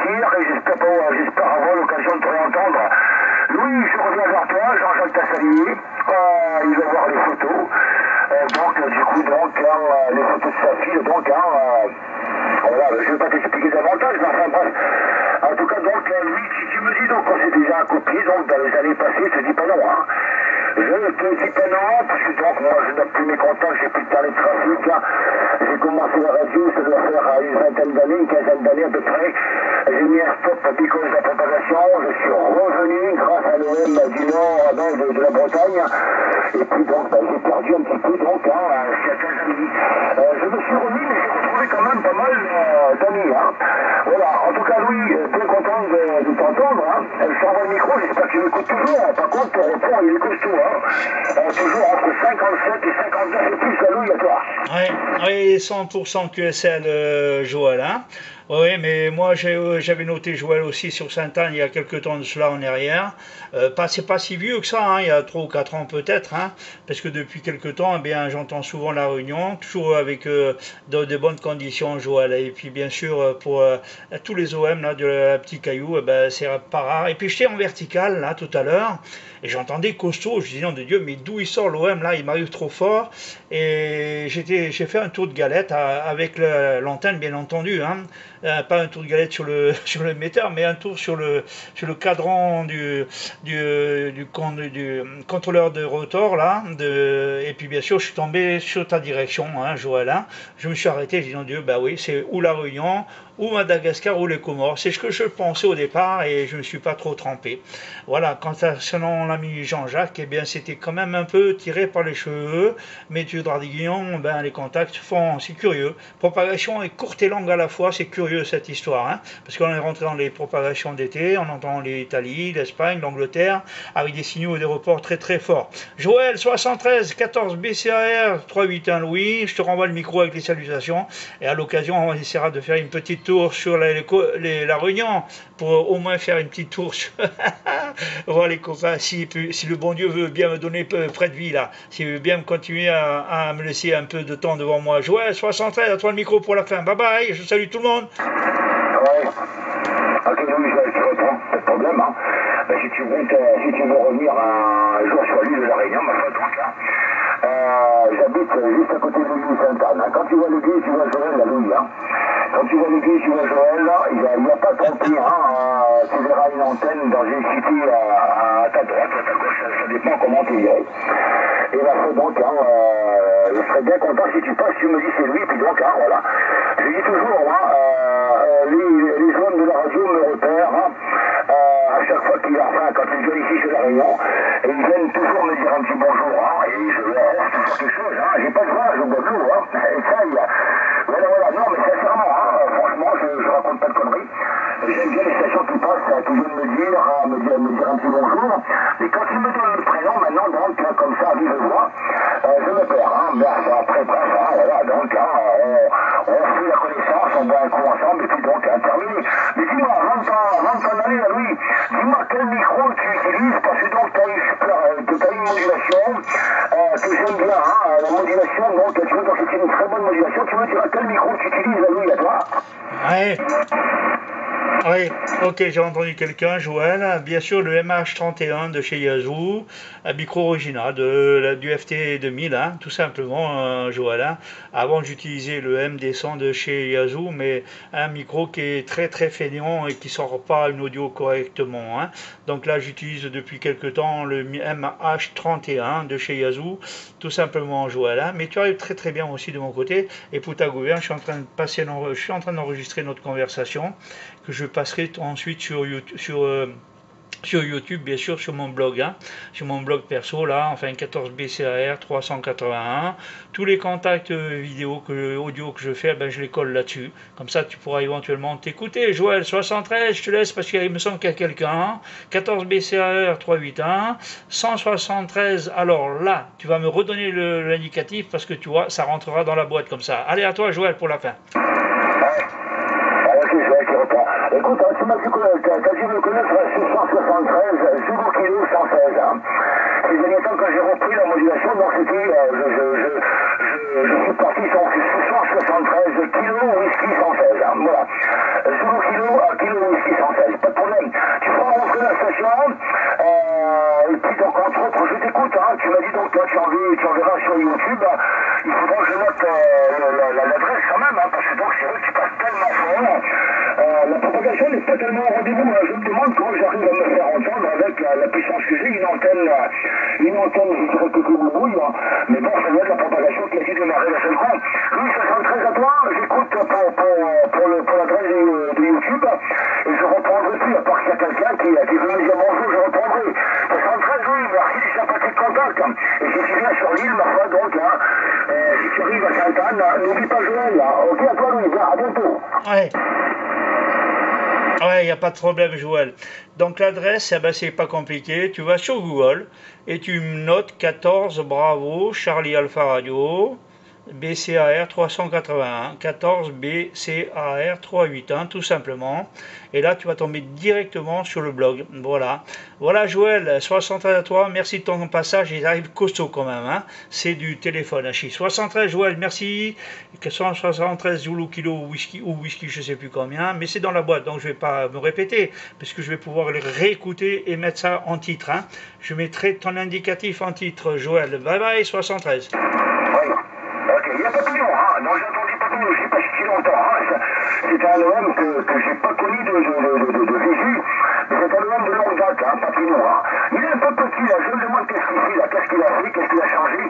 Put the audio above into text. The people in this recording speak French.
partir et j'espère avoir l'occasion de te réentendre. Louis, je reviens vers toi, Jean-Jacques t'a salué, il va voir les photos, du coup, les photos de sa fille, voilà, je ne vais pas t'expliquer davantage, mais enfin bref, en tout cas, Louis, si tu me dis donc qu'on s'est déjà accompli, donc dans les années passées, je te dis pas non, hein. Je te dis pas non, parce que donc moi je n'ai plus mes contacts, j'ai plus de parler de trafic, hein. J'ai commencé la radio, ça doit faire une vingtaine d'années, une quinzaine d'années à peu près. J'ai mis un stop à cause de la propagation, je suis revenu grâce à l'OM du Nord, de la Bretagne, et puis j'ai perdu un petit peu, il y a 15 années. Je me suis remis, mais j'ai retrouvé quand même pas mal d'amis, hein. Voilà, en tout cas Louis, bien content de t'entendre, hein. Je t'envoie le micro, j'espère que tu m'écoutes toujours, hein. Par contre ton retour il est costaud, hein. Toujours entre 57 et 59 et plus, Louis, à toi. Oui, 100% QSL, Joël, hein. Oui, mais moi j'avais noté Joël aussi sur Sainte-Anne il y a quelques temps de cela en arrière. C'est pas si vieux que ça, hein, il y a 3 ou 4 ans peut-être, hein, parce que depuis quelques temps, eh bien, j'entends souvent la Réunion, toujours avec de bonnes conditions, Joël. Et puis bien sûr, pour tous les OM là, de la Petit Caillou, c'est pas rare. Et puis j'étais en vertical là tout à l'heure, et j'entendais costaud, je disais, non de Dieu, mais d'où il sort l'OM là, il m'arrive trop fort. Et j'ai fait un tour de galette avec l'antenne, bien entendu, hein. Pas un tour de galette sur le metteur, mais un tour sur le cadran du contrôleur de rotor là, et puis bien sûr je suis tombé sur ta direction, hein, Joël, hein. Je me suis arrêté, j'ai dit non Dieu, bah oui, c'est ou la Réunion, ou Madagascar, ou les Comores. C'est ce que je pensais au départ et je ne me suis pas trop trempé. Voilà, quant à selon l'ami Jean-Jacques, eh bien c'était quand même un peu tiré par les cheveux, mais tu Draguillon, les contacts font, c'est curieux. Propagation est courte et longue à la fois, c'est curieux cette histoire, hein, parce qu'on est rentré dans les propagations d'été, on entend l'Italie, l'Espagne, l'Angleterre, avec des signaux et des reports très très forts. Joël, 73 14 BCAR 381 Louis, je te renvoie le micro avec les salutations, et à l'occasion on essaiera de faire une petite tour sur la Réunion, pour au moins faire une petite tour sur voir les copains, si le bon Dieu veut bien me donner près de vie là, s'il veut bien me continuer à me laisser un peu de temps devant moi. Joël, 73, à toi le micro pour la fin, bye bye, je salue tout le monde. Ouais. Ok, Louis, je réponds, pas de problème, hein. Si tu veux revenir un jour sur l'île de la Réunion, ma foi, j'habite juste à côté de l'église Sainte-Anne, hein. Quand tu vois l'église, tu vois Joël, la Louis, hein. Quand tu vois l'église, tu vois Joël, il n'y a pas tant pis, hein. Tu verras une antenne dans une cité à ta droite, à ta gauche, ça dépend comment tu irais. Et là, je serais bien content si tu passes, tu me dis c'est lui, puis voilà. Je dis toujours, les zones de la radio me repèrent, hein, à chaque fois quand ils viennent ici sur la Réunion, et ils viennent toujours me dire un petit bonjour, hein, et je leur offre toujours quelque chose, hein. J'ai pas de voix, je bois de l'eau, hein. Et ça, voilà, non, mais sincèrement, hein, franchement, je raconte pas de conneries. J'aime bien les stations qui passent, qui viennent me dire un petit bonjour. Et quand ils me donnent le prénom, maintenant, comme ça, à vive voix, je me perds, hein. Après, bref, hein, voilà, on fait la connaissance, on boit un coup ensemble, et puis terminé. Mais dis-moi, avant de t'en aller, Louis, dis-moi quel micro tu utilises, parce que t'as une modulation, que j'aime bien, hein, la modulation, tu veux que c'est une très bonne modulation, tu veux dire quel micro tu utilises, Louis, à toi? Ouais. Oui, ok, j'ai entendu quelqu'un, Joël. Bien sûr, le MH31 de chez Yazoo, un micro original du FT 2000, hein, tout simplement, Joël. Hein. Avant, j'utilisais le MD100 de chez Yazoo, mais un micro qui est très très fainéant et qui ne sort pas une audio correctement. Hein. Donc là, j'utilise depuis quelque temps le MH31 de chez Yazoo, tout simplement, Joël. Hein. Mais tu arrives très très bien aussi de mon côté. Et pour ta gouverne, je suis en train d'enregistrer notre conversation, que je passerai ensuite sur YouTube, bien sûr, sur mon blog, hein, sur mon blog perso, là, enfin 14BCAR 381. Tous les contacts vidéo, audio que je fais, je les colle là-dessus. Comme ça, tu pourras éventuellement t'écouter. Joël, 73, je te laisse parce qu'il me semble qu'il y a quelqu'un. Hein. 14BCAR 381, 173. Alors là, tu vas me redonner l'indicatif parce que tu vois, ça rentrera dans la boîte comme ça. Allez, à toi, Joël, pour la fin. Écoute, tu m'as dû me connaître à 673, Zulu Kilo 116. Hein. Ces derniers temps, quand j'ai repris la modulation, donc c'était, je suis parti sur 673 Kilo Whisky 116. Hein. Voilà. Zulu Kilo, Kilo Whisky verra sur YouTube, il faudra que je note l'adresse quand même, hein, parce que donc c'est vrai que tu passes tellement fort. La propagation n'est pas tellement au rendez-vous. Je me demande comment j'arrive à me faire entendre avec la puissance que j'ai, une antenne, je dirais que c'est boubouille, hein. Mais bon, ça doit être la propagation qui a dû démarrer la seule coup. Louis 73 à toi, j'écoute pour l'adresse de YouTube, et je reprendrai plus, à part qu'il y a quelqu'un qui veut me dire bonjour, je reprendrai. 73, oui, merci, c'est sympathique contact. Et si tu viens sur l'île, ma foi, donc, hein, si tu arrives à Sainte-Anne, n'oublie pas Joël, hein. Ok, à toi Louis, à bientôt. Ouais. Ouais, il n'y a pas de problème, Joël. Donc l'adresse, eh ben, c'est pas compliqué. Tu vas sur Google et tu notes 14 Bravo Charlie Alpha Radio BCAR 381, 14 BCAR 381, tout simplement. Et là, tu vas tomber directement sur le blog. Voilà. Voilà, Joël, 73 à toi. Merci de ton passage. Il arrive costaud quand même. Hein. C'est du téléphone, Achille. 73, Joël, merci. 173 Zulu Kilo ou whisky, je sais plus combien. Mais c'est dans la boîte, donc je vais pas me répéter, parce que je vais pouvoir les réécouter et mettre ça en titre. Hein. Je mettrai ton indicatif en titre, Joël. Bye bye, 73. Oui. Ok, il y a Papillon, hein. Non, j'ai entendu Papillon aussi pas si longtemps, hein. C'est un homme que j'ai pas connu de visu, mais c'est un homme de longue date, hein, Papillon, hein. Il est un peu petit, là, je me demande qu'est-ce qu'il fait, là, qu'est-ce qu'il a fait, qu'est-ce qu'il a changé.